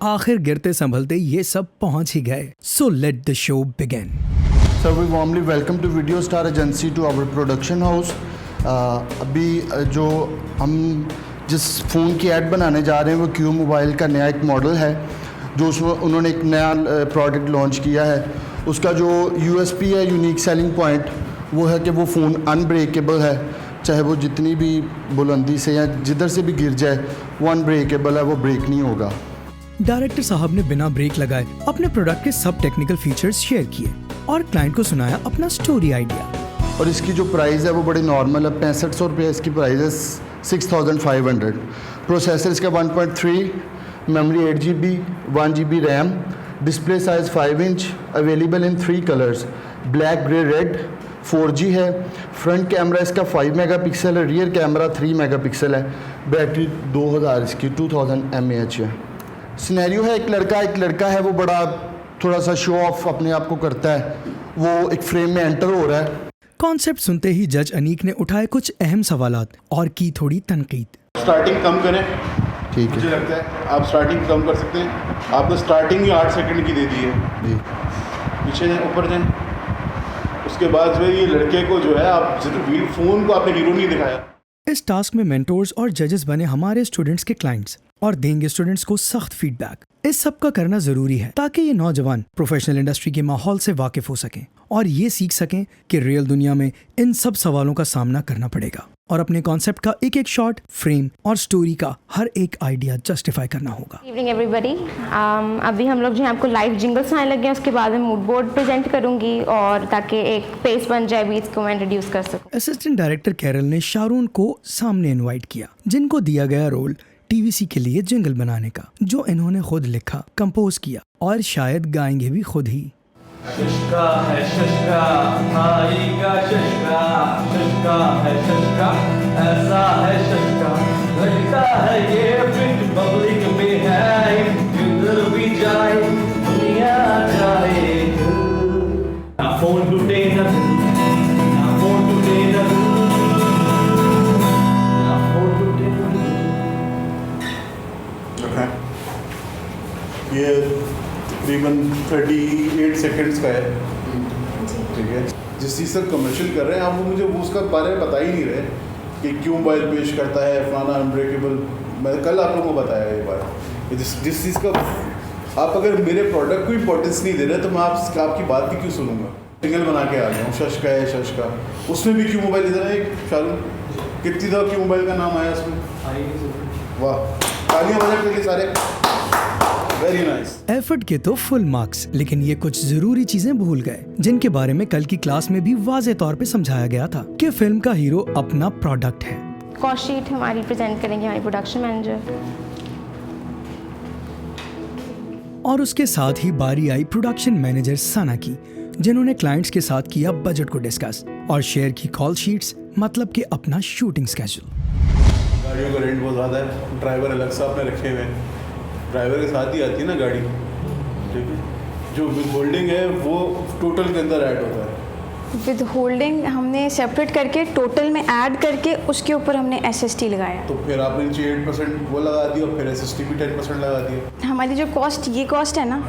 आखिर गिरते संभलते ये सब पहुंच ही गए। So let the show begin. Sir, we warmly welcome to Video Star Agency to our production house. अभी जो हम जिस फ़ोन की ऐड बनाने जा रहे हैं वो क्यू मोबाइल का नया एक मॉडल है, जो उसमें उन्होंने एक नया प्रोडक्ट लॉन्च किया है। उसका जो यूएसपी है, यूनिक सेलिंग पॉइंट, वो है कि वो फ़ोन अनब्रेकेबल है, चाहे वो जितनी भी बुलंदी से या जिधर से भी गिर जाए वो अनब्रेकेबल है, वो ब्रेक नहीं होगा। डायरेक्टर साहब ने बिना ब्रेक लगाए अपने प्रोडक्ट के सब टेक्निकल फीचर्स शेयर किए और क्लाइंट को सुनाया अपना स्टोरी आइडिया। और इसकी जो प्राइस है वो बड़ी नॉर्मल है, 6500 रुपये इसकी प्राइस है, 6500। प्रोसेसर इसका 1.3, memory 8GB, 1GB RAM, display size 5 inch, available in 3 colours, black, grey, red, 4G है। फ्रंट कैमरा इसका 5 मेगापिक्सल है, रियर कैमरा 3 मेगापिक्सल है, बैटरी 2000 इसकी 2000 mAh है। सिनेरियो है एक लड़का है, वो बड़ा थोड़ा सा शो ऑफ अपने आप को करता है, वो एक फ्रेम में एंटर हो रहा है। कॉन्सेप्ट सुनते ही जज अनीक ने उठाए कुछ अहम सवालात और की थोड़ी तनकीद। स्टार्टिंग कम करें, ठीक है, मुझे लगता है आप स्टार्टिंग कम कर सकते हैं। आपने स्टार्टिंग ही 8 सेकंड की दे दी है जी। पीछे जाएं, ऊपर जाएं, उसके बाद जो है ये लड़के को जो है आप फ़ोन को आपने हीरो नहीं दिखाया। इस टास्क में मेंटोर्स और जजेस बने हमारे स्टूडेंट्स के क्लाइंट्स और देंगे स्टूडेंट्स को सख्त फीडबैक। इस सब का करना जरूरी है ताकि ये नौजवान प्रोफेशनल इंडस्ट्री के माहौल से वाकिफ हो सकें और ये सीख सकें कि रियल दुनिया में इन सब सवालों का सामना करना पड़ेगा और अपने कॉन्सेप्ट का एक एक शॉट, फ्रेम और स्टोरी का हर एक आइडिया जस्टिफाई करना होगा। इवनिंग एवरीबॉडी, अभी हम लोग जो है आपको लाइव जिंगल्स आने लगे हैं, उसके बाद मैं मूड बोर्ड प्रेजेंट करूंगी और ताकि एक पेस बन जाए बीट्स को मैं इंट्रोड्यूस कर सकूं। असिस्टेंट डायरेक्टर कैरल ने शारून को सामने इनवाइट किया, जिनको दिया गया रोल टीवीसी के लिए जिंगल बनाने का, जो इन्होंने खुद लिखा, कंपोज किया और शायद गाएंगे भी खुद ही। शशका है शशका, भाई का शशका, शशका है शशका, ऐसा है शशका, लगता है ये फिट पब्लिक में है, किधर भी जाए दुनिया जाए। ना फोन टूटे ना फोन टूटे ना फोन टूटे। ये तकरीबन 38 सेकंड्स का है, ठीक है। जिस चीज़ से कमर्शियल कर रहे हैं आप, वो मुझे वो उसका बारे में बता ही नहीं रहे कि क्यों मोबाइल पेश करता है फलाना अनब्रेकेबल। मैं कल आप लोगों को बताया ये बात, जिस चीज़ का आप अगर मेरे प्रोडक्ट को इम्पोर्टेंस नहीं दे रहे तो मैं आपकी बात भी क्यों सुनूंगा। सिंगल बना के आ गया हूँ, शश का है, शश का, उसमें भी क्यों मोबाइल इधर है। शाहरुख कितनी दफ़ा क्यों मोबाइल का नाम आया उसमें, वाह, तालियां बजा के लिए सारे, वेरी नाइस। एफर्ट के तो फुल मार्क्स, लेकिन ये कुछ जरूरी चीजें भूल गए जिनके बारे में कल की क्लास में भी वाज़े तौर पे समझाया गया था कि फिल्म का हीरो अपना प्रोडक्ट है। कॉस्ट शीट हमारी प्रेजेंट करेंगे हमारी प्रोडक्शन मैनेजर, और उसके साथ ही बारी आई प्रोडक्शन मैनेजर सना की, जिन्होंने क्लाइंट्स के साथ किया बजट को डिस्कस और शेयर की कॉल शीट्स, मतलब कि अपना शूटिंग स्केड्यूल। गाड़ियों का रेंट बहुत ज़्यादा है, ड्राइवर अलग से आपने रखे हुए हैं, ड्राइवर के साथ ही आती है ना गाड़ी, ठीक है। जो विद होल्डिंग है वो टोटल के अंदर ऐड होता है। विद होल्डिंग हमने सेपरेट करके टोटल में ऐड करके उसके ऊपर हमने SST लगाया। तो फिर आपने नीचे 8% वो लगा दिया, फिर SST भी 10% लगा दिया। हमारी जो कॉस्ट, ये कॉस्ट है ना,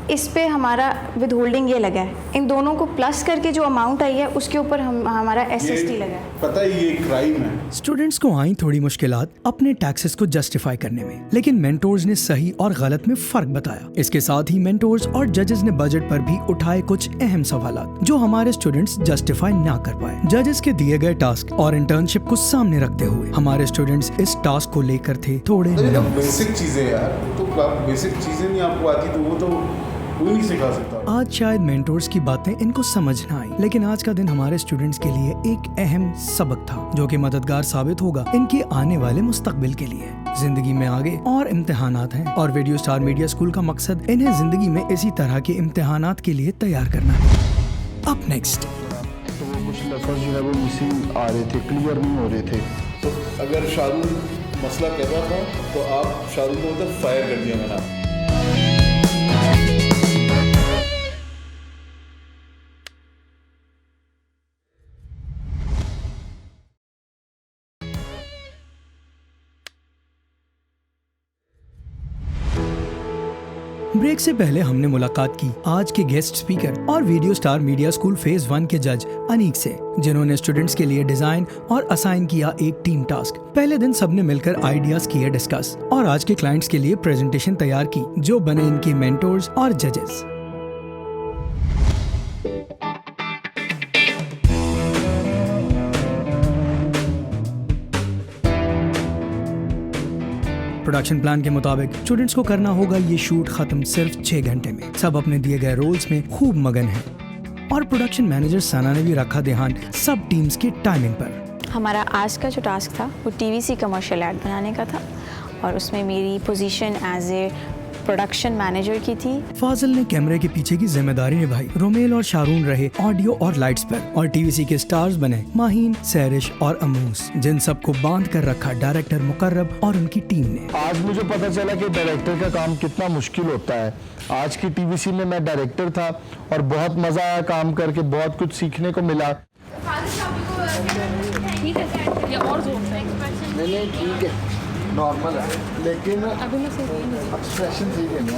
इस पे हमारा विद होल्डिंग ये लगा है, इन दोनों को प्लस करके जो अमाउंट आई है उसके ऊपर हमारा SST लगा है। पता है ये क्राइम है। स्टूडेंट्स को आई थोड़ी मुश्किलात अपने टैक्सेस को जस्टिफाई करने में, लेकिन मेंटोर्स ने सही और गलत में फर्क बताया। इसके साथ ही मेंटोर्स और जजेस ने बजट पर भी उठाए कुछ अहम सवालात जो हमारे स्टूडेंट्स जस्टिफाई ना कर पाए। जजेस के दिए गए टास्क और इंटर्नशिप को सामने रखते हुए हमारे स्टूडेंट्स इस टास्क को लेकर थे थोड़े बेसिक चीजें यार, तो आप बेसिक चीजें नहीं आपको आती तो वो तो कोई नहीं सिखा सकता। आज शायद मेंटोर्स की बातें इनको समझ ना आई, लेकिन आज का दिन हमारे स्टूडेंट्स के लिए एक अहम सबक था जो कि मददगार साबित होगा इनके आने वाले मुस्तकबिल के लिए। जिंदगी में आगे और इम्तिहानात हैं और वीडियो स्टार मीडिया स्कूल का मकसद इन्हें जिंदगी में इसी तरह के इम्तिहानात के लिए तैयार करना है। अप नेक्स्ट, तो वो कुछ लफ्ज़ जो है वो मिसिंग आ रहे थे, क्लियर नहीं हो रहे थे। तो अगर शाहरुख मसला कर रहा था तो आप शाहरुख को तो फायर कर दिया मैंने। ब्रेक से पहले हमने मुलाकात की आज के गेस्ट स्पीकर और video star media school phase 1 के जज अनीक से, जिन्होंने स्टूडेंट्स के लिए डिजाइन और असाइन किया एक टीम टास्क। पहले दिन सबने मिलकर आइडियाज किए डिस्कस और आज के क्लाइंट्स के लिए प्रेजेंटेशन तैयार की जो बने इनके मेंटोर्स और जजेस। प्रोडक्शन प्लान के मुताबिक स्टूडेंट्स को करना होगा ये शूट खत्म सिर्फ 6 घंटे में। सब अपने दिए गए रोल्स में खूब मगन हैं और प्रोडक्शन मैनेजर सना ने भी रखा ध्यान सब टीम्स के टाइमिंग पर। हमारा आज का जो टास्क था वो TVC कमर्शियल ऐड बनाने का था और उसमें मेरी position as a production manager की थी। फाजिल ने कैमरे के पीछे की जिम्मेदारी निभाई, रोमेल और शारून रहे ऑडियो और लाइट्स पर और TVC के स्टार्स बने माहीन, सैरिश और अमूस, जिन सबको बांध कर रखा डायरेक्टर मुकर्रब और उनकी टीम ने। आज मुझे पता चला कि डायरेक्टर का काम कितना मुश्किल होता है। आज की TVC में मैं डायरेक्टर था और बहुत मजा आया काम करके, बहुत कुछ सीखने को मिला। नहीं ठीक है, नॉर्मल है, लेकिन एक्सप्रेशन ठीक है ना,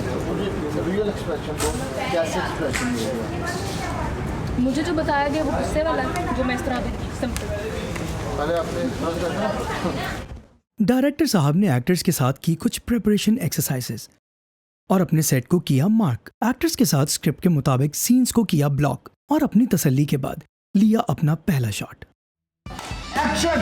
रियल एक्सप्रेशन को कैसे एक्सप्रेशन देगा। मुझे जो बताया गया वो गुस्से वाला है जो मैं इस तरह देती सिंपल। अरे अपने डायरेक्टर साहब ने एक्टर्स के साथ की कुछ प्रिपरेशन एक्सरसाइजेस और अपने सेट को किया मार्क। एक्टर्स के साथ स्क्रिप्ट के मुताबिक सीन्स को किया ब्लॉक और अपनी तसल्ली के बाद लिया अपना पहला शॉट। एक्शन।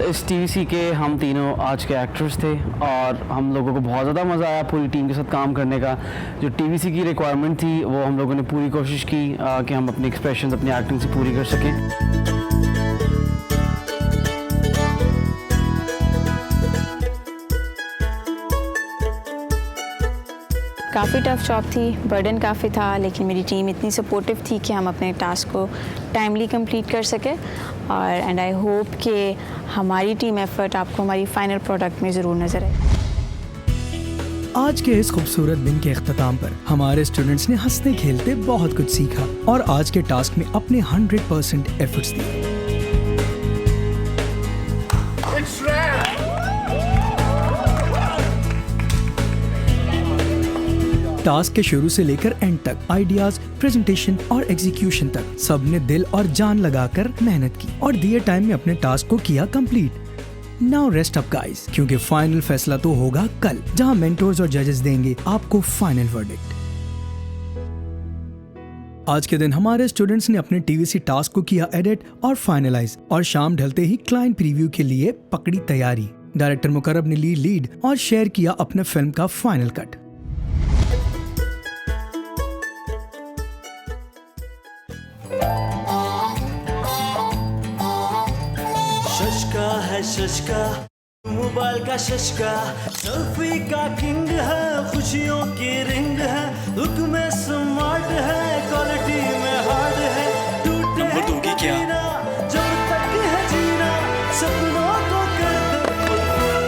इस TVC के हम तीनों आज के एक्टर्स थे और हम लोगों को बहुत ज़्यादा मज़ा आया पूरी टीम के साथ काम करने का। जो TVC की रिक्वायरमेंट थी वो हम लोगों ने पूरी कोशिश की कि हम अपने एक्सप्रेशंस अपनी एक्टिंग से पूरी कर सकें। काफ़ी टफ जॉब थी, बर्डन काफ़ी था, लेकिन मेरी टीम इतनी सपोर्टिव थी कि हम अपने टास्क को टाइमली कंप्लीट कर सके और एंड आई होप कि हमारी टीम एफर्ट आपको हमारी फाइनल प्रोडक्ट में ज़रूर नज़र आए। आज के इस खूबसूरत दिन के इख्तिताम पर हमारे स्टूडेंट्स ने हंसते खेलते बहुत कुछ सीखा और आज के टास्क में अपने 100% एफर्ट्स दिए। next rap. टास्क के शुरू से लेकर एंड तक आइडियाज, प्रेजेंटेशन और एग्जीक्यूशन तक सबने दिल और जान लगाकर मेहनत की और दिए टाइम में अपने टास्क को किया complete. Now rest up guys, क्योंकि फाइनल फैसला तो होगा कल, जहां मेंटोर्स और जजेस देंगे आपको फाइनल वर्डिक्ट। आज के दिन हमारे स्टूडेंट्स ने अपने टीवीसी टास्क को किया एडिट और फाइनलाइज और शाम ढलते ही क्लाइंट प्रीव्यू के लिए पकड़ी तैयारी। डायरेक्टर मुकर्रब ने ली लीड और शेयर किया अपने फिल्म का फाइनल कट। शशका है शशका, मोबाइल का शशका, सेल्फी का किंग है, खुशियों की रिंग है, लुक में स्मार्ट है, क्वालिटी में हार्ड है, टूटे है जीना, जब तक है जीना, सपनों को कर दे fulfill।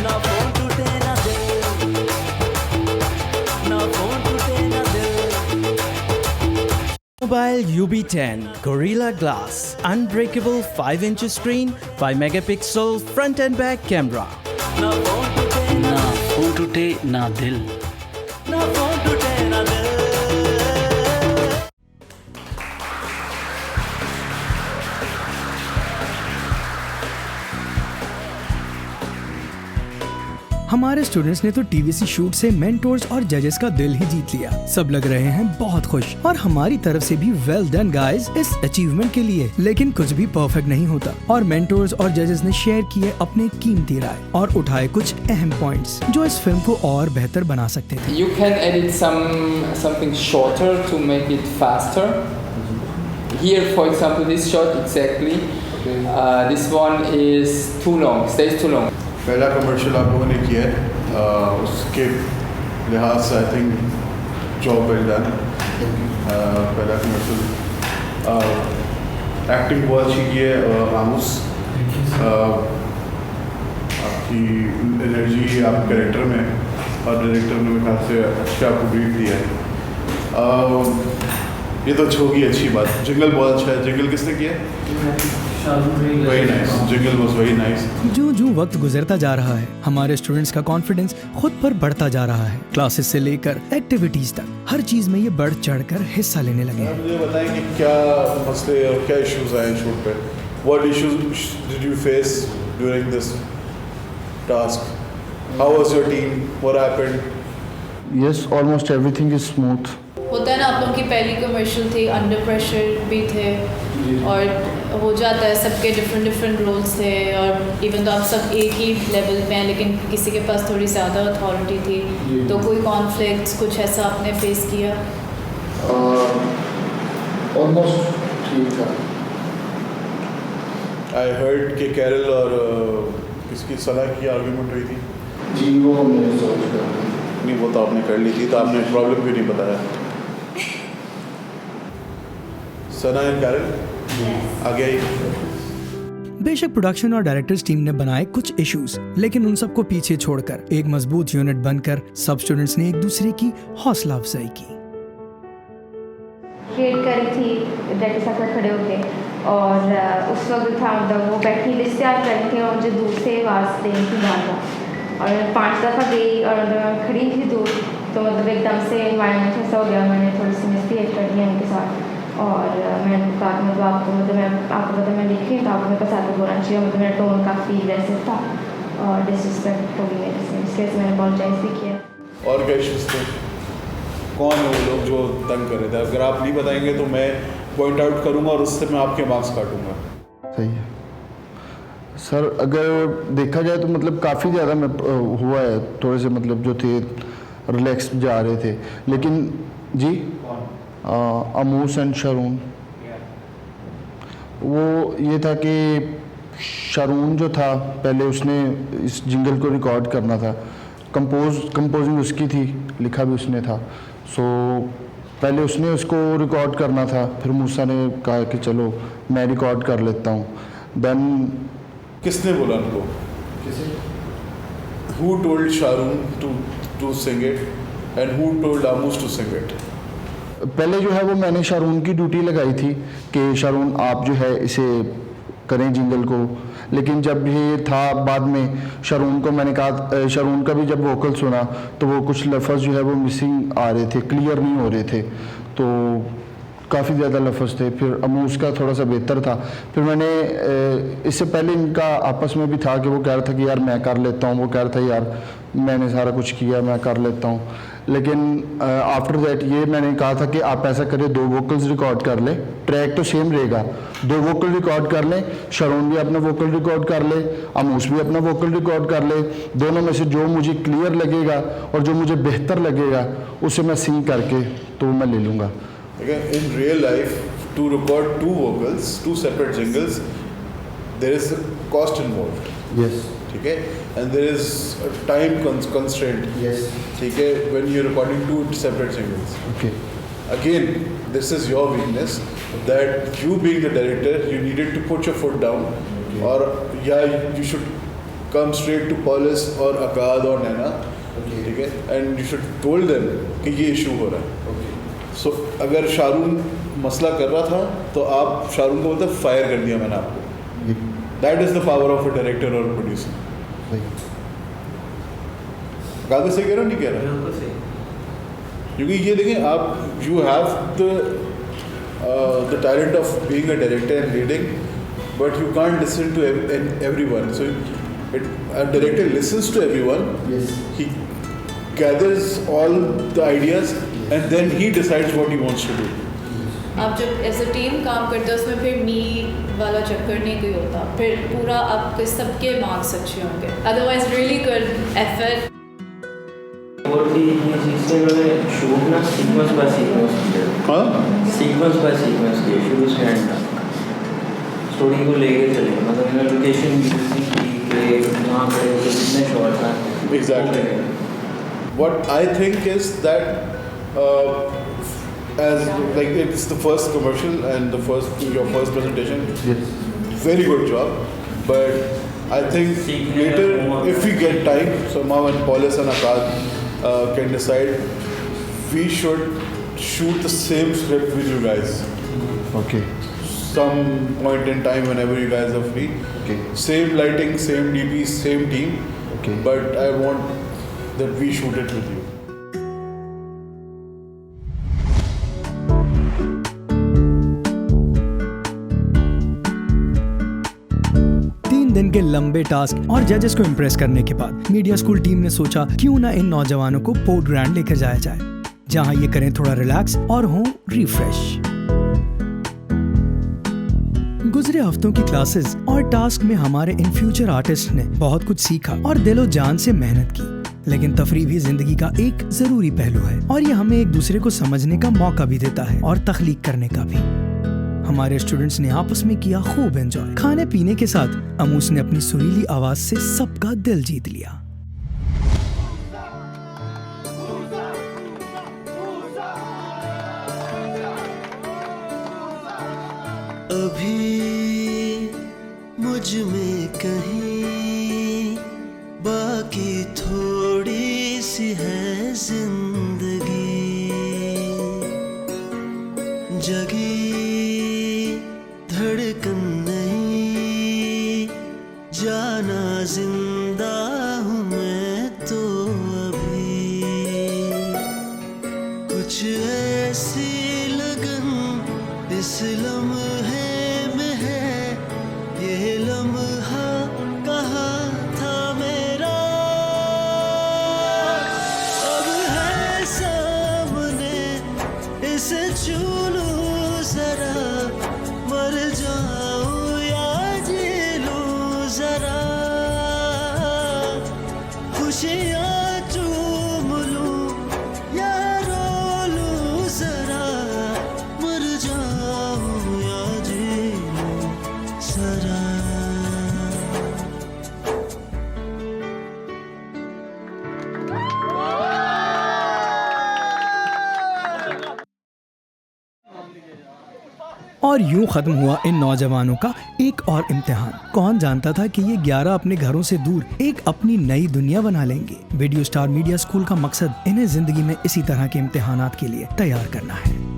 ना फोन टूटे ना दिल, ना फोन टूटे ना दिल। Mobile UB10 Gorilla Glass Unbreakable 5-inch screen, 5 megapixel front and back camera. ना फोन टूटे ना दिल, ना फोन टूटे ना दिल। हमारे स्टूडेंट्स ने तो टीवीसी शूट से मेंटोर्स और जजेस का दिल ही जीत लिया। सब लग रहे हैं बहुत खुश और हमारी तरफ से भी वेल डन गाइस इस अचीवमेंट के लिए। लेकिन कुछ भी परफेक्ट नहीं होता और मेंटोर्स और जजेस ने शेयर किए अपने कीमती राय और उठाए कुछ अहम पॉइंट्स जो इस फिल्म को और बेहतर बना सकते थे। You can edit something shorter to make it faster. Here, for example, this shot exactly. This one is too long. Stays too long. पहला कमर्शियल आप लोगों ने किया है, उसके लिहाज से I think job well done. पहला कमर्शियल एक्टिंग बहुत अच्छी की है आमूस, आपकी एनर्जी आप कैरेक्टर में और डायरेक्टर ने मेरे ख्याल से अच्छा आपको ब्रीफ दिया है। ये तो होगी अच्छी बात। जिंगल बहुत अच्छा है। जिंगल किसने किया है? Very nice. Jingle was very nice. जो वक्त गुजरता जा रहा है हमारे स्टूडेंट्स का कॉन्फिडेंस खुद पर बढ़ता जा रहा है। क्लासेस से लेकर एक्टिविटीज तक हर चीज में ये बढ़ चढ़कर हिस्सा लेने लगे हैं। मुझे बताएं कि क्या मसले और क्या इश्यूज आए शूट पे? What issues did you face during this task? How was your team? What happened? Yes, almost everything is smooth. होता है ना, आप लोगों की पहली कमर्शियल थी, अंडर प्रेशर भी थे और हो जाता है, सबके डिफरेंट रोल्स थे और इवन तो आप सब एक ही लेवल पे हैं लेकिन किसी के पास थोड़ी ज़्यादा अथॉरिटी थी, तो कोई कॉन्फ्लिक्ट्स कुछ ऐसा आपने फेस किया? ऑलमोस्ट ठीक था। आई हर्ड कि कैरल और किसकी सलाह की आर्ग्यूमेंट हुई थी। जी वो मैंने सोच कर नहीं, वो तो आपने कर ली थी, तो आपने प्रॉब्लम क्यों नहीं बताया? सना एंड कैरल आ गया। बेशक प्रोडक्शन और डायरेक्टर्स टीम ने बनाए कुछ इश्यूज, लेकिन उन सबको पीछे छोड़कर एक मजबूत यूनिट बनकर सब स्टूडेंट्स ने एक दूसरे की हौसला अफजाई की। क्रिएट करी थी डायरेक्टर साहब पर खड़े होके और उस वक्त था मतलब वो बैठी लिस्ट तैयार कर थे और मुझे दूर से आवाज़ देनी थी गाना और 5 दफ़ा गई और मतलब खड़ी थी दूर, तो मतलब एकदम से एनवायरनमेंट ऐसा हो गया, मैंने थोड़ी सी मिसबिहेव कर दिया उनके साथ और मैंने कहा कि मतलब आपको मतलब मैं आपको पता मैं लिख रही हूँ तो आपको मेरे पास आकर बोलना चाहिए, मतलब मेरा टोन काफ़ी एग्रेसिव था और डिसरिस्पेक्ट हो गई मेरे से, इसके वजह से मैंने अपोलोजाइज भी किया। और क्या इश्यूज थे? कौन है वो लोग जो तंग कर रहे थे? अगर आप नहीं बताएंगे तो मैं पॉइंट आउट करूँगा और उससे मैं आपके मार्क्स काटूँगा। सही है सर। अगर देखा जाए तो मतलब काफ़ी ज़्यादा में हुआ है, थोड़े से मतलब जो थे रिलैक्स जा रहे थे, लेकिन जी अमूस एंड शरून, वो ये था कि शरून जो था पहले उसने इस जिंगल को रिकॉर्ड करना था, कंपोजिंग उसकी थी, लिखा भी उसने था, सो पहले उसने उसको रिकॉर्ड करना था, फिर मूसा ने कहा कि चलो मैं रिकॉर्ड कर लेता हूँ। देन किसने बोला उनको? Who told Sharon to sing it and who told Amus to sing it? पहले जो है वो मैंने शारून की ड्यूटी लगाई थी कि शारून आप जो है इसे करें जिंगल को, लेकिन जब ये था बाद में शारून को मैंने कहा, शारून का भी जब वोकल सुना तो वो कुछ लफ्ज़ जो है वो मिसिंग आ रहे थे, क्लियर नहीं हो रहे थे, तो काफ़ी ज़्यादा लफ्ज़ थे। फिर अमूस का थोड़ा सा बेहतर था। फिर मैंने इससे पहले इनका आपस में भी था कि वो कह रहा था कि यार मैं कर लेता हूँ, वो कह रहा था यार मैंने सारा कुछ किया, मैं कर लेता हूँ, लेकिन आफ्टर दैट ये मैंने कहा था कि आप ऐसा करें 2 वोकल्स रिकॉर्ड कर लें, ट्रैक तो सेम रहेगा, 2 वोकल रिकॉर्ड कर लें, शारून भी अपना वोकल रिकॉर्ड कर ले, अमूस भी अपना वोकल रिकॉर्ड कर ले, दोनों में से जो मुझे क्लियर लगेगा और जो मुझे बेहतर लगेगा उसे मैं सिंग करके तो मैं ले लूँगा। In real life, to record 2 vocals, 2 separate jingles, there is a cost involved. Yes. ठीक है, and there is a time constraint. Yes. ठीक है, when you're recording 2 separate jingles. Okay. Again, this is your weakness, that you being the director, you needed to put your foot down, or yeah, you should come straight to Paulus or Akad or Naina. ठीक है, and you should told them कि ये issue हो रहा है. So, अगर Sharone मसला कर रहा था तो आप शारून को बोलते फायर कर दिया मैंने आपको. That is the power of a director or a producer. गाते से कह रहा नहीं कह रहा, क्योंकि ये देखें आप you have the talent of being a director and leading, but you can't listen to everyone. So a director listens to everyone. Yes. He gathers all the ideas and then he decides what he wants to do. आप जब as a team काम करते हो उसमें फिर मी वाला चक्कर नहीं कोई होता, फिर पूरा आपके सबके मार्क्स अच्छे होंगे, अदरवाइज रियली गुड एफर्ट। और भी ये चीज़ से मैंने शूट ना सीक्वेंस बाय सीक्वेंस किया। हाँ? सीक्वेंस बाय सीक्वेंस किया, शुरू से एंड तक स्टोरी को लेके चले, मतलब मैंने लोकेशन यूज़ की, वहाँ खड़े होकर कितने शॉट्स हैं। Exactly. What I think is that as like it's the first commercial and your first presentation. Yes. Very good job, but I think later if we get time, somehow when Paulus and Akad can decide, we should shoot the same script with you guys. Okay. Some point in time whenever you guys are free. Okay. Same lighting, same DP, same team. Okay. But I want that we shoot it with you. 3 दिन के लंबे task और जजेस को impress करने के बाद media school team ने सोचा क्यों ना इन नौजवानों को पोर्ट ग्रैंड लेकर जाया जाए, जहां ये करें थोड़ा रिलैक्स और हों रिफ्रेश। गुजरे हफ्तों की क्लासेस और टास्क में हमारे इन फ्यूचर आर्टिस्ट ने बहुत कुछ सीखा और दिलो जान से मेहनत की, लेकिन तफरीह भी जिंदगी का एक जरूरी पहलू है और ये हमें एक दूसरे को समझने का मौका भी देता है और तख्लीक करने का भी। हमारे स्टूडेंट्स ने आपस में किया खूब एंजॉय। खाने पीने के साथ अमूस ने अपनी सुरीली आवाज से सबका दिल जीत लिया। अभी मुझ में कहीं बाकी थोड़ी सी है जिंदगी, जगी धड़कन नहीं, जाना जिंदा हूँ मैं तो अभी। कुछ ऐसी लगन इस लम्हे में है, ये लम्हा कहाँ था मेरा, अब है सामने इसे छू लूं जरा, मर जाऊं या जी लूं जरा, खुशियाँ चूम लूं या रो लूं जरा, मर जाऊं या जी लूं जरा। और यूं खत्म हुआ इन नौजवानों का एक और इम्तिहान। कौन जानता था कि ये 11 अपने घरों से दूर एक अपनी नई दुनिया बना लेंगे। वीडियो स्टार मीडिया स्कूल का मकसद इन्हें जिंदगी में इसी तरह के इम्तिहानात के लिए तैयार करना है।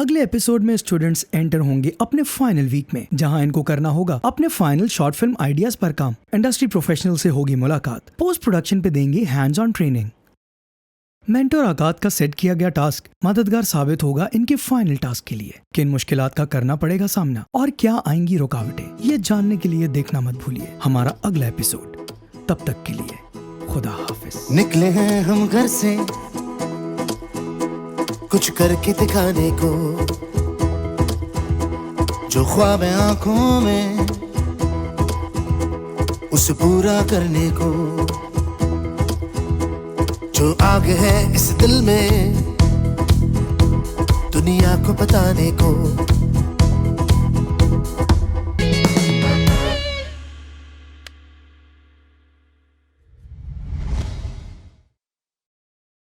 अगले एपिसोड में स्टूडेंट्स एंटर होंगे अपने फाइनल वीक में, जहां इनको करना होगा अपने फाइनल शॉर्ट फिल्म आइडियाज पर काम। इंडस्ट्री प्रोफेशनल से होगी मुलाकात, पोस्ट प्रोडक्शन पे देंगे हैंड्स ऑन ट्रेनिंग। मेंटोर आकाद का सेट किया गया टास्क मददगार साबित होगा इनके फाइनल टास्क के लिए। किन मुश्किलात का करना पड़ेगा सामना और क्या आएंगी रुकावटें, ये जानने के लिए देखना मत भूलिए हमारा अगला एपिसोड। तब तक के लिए खुदा हाफिज। निकले हैं हम घर से कुछ करके दिखाने को, जो ख्वाब है आंखों में उसे पूरा करने को, जो आग है इस दिल में दुनिया को बताने को।